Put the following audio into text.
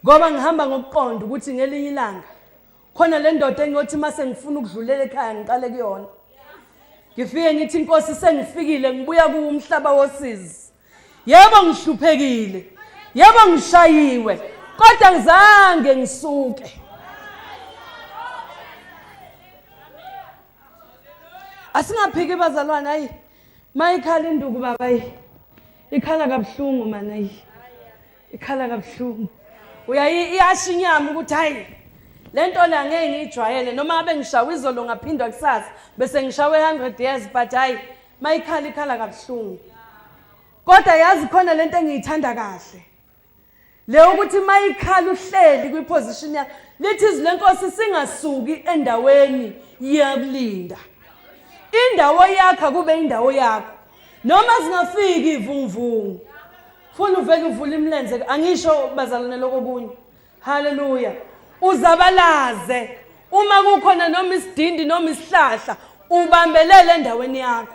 Ngoba ngihamba ngokuqonda ukuthi ngelinye ilanga khona le ndoda engiyothi mase ngifuna ukudlulela ekhaya ngiqale kuyona. Ngifike ngithi inkosi sengifikile ngibuya kuumhlaba wosizi. Yebo ngihluphekile. Yebo ngishayiwe. Kodwa ngizange ngisuke. Asingaphiki bazalwane ayi. Mayikhala induku baba ayi. Ikhala kabuhlungu mana ayi. Ikhala kabuhlungu. Iyashinyama ukuthi hayi lento la ngeke ngijwayele noma ngabe ngishawa izolo ngaphindwa kusasa bese ngishawe 100 years but hayi ikhala kabuhlungu. Kodwa yazi khona lento engiyithanda kahle. Le ukuthi mayikhala uhleli kwiposition yakhe lithi izilenkosi singasuki endaweni yakulinda. Indawo yakho kube indawo yakho. Noma singafiki ivunguvungu. Funa uvele uvule imlenze angisho bazalwane lokobunye. Haleluya. Uzabalaze uma kukhona noma isidindi noma isihlahla ubambelele endaweni yakho.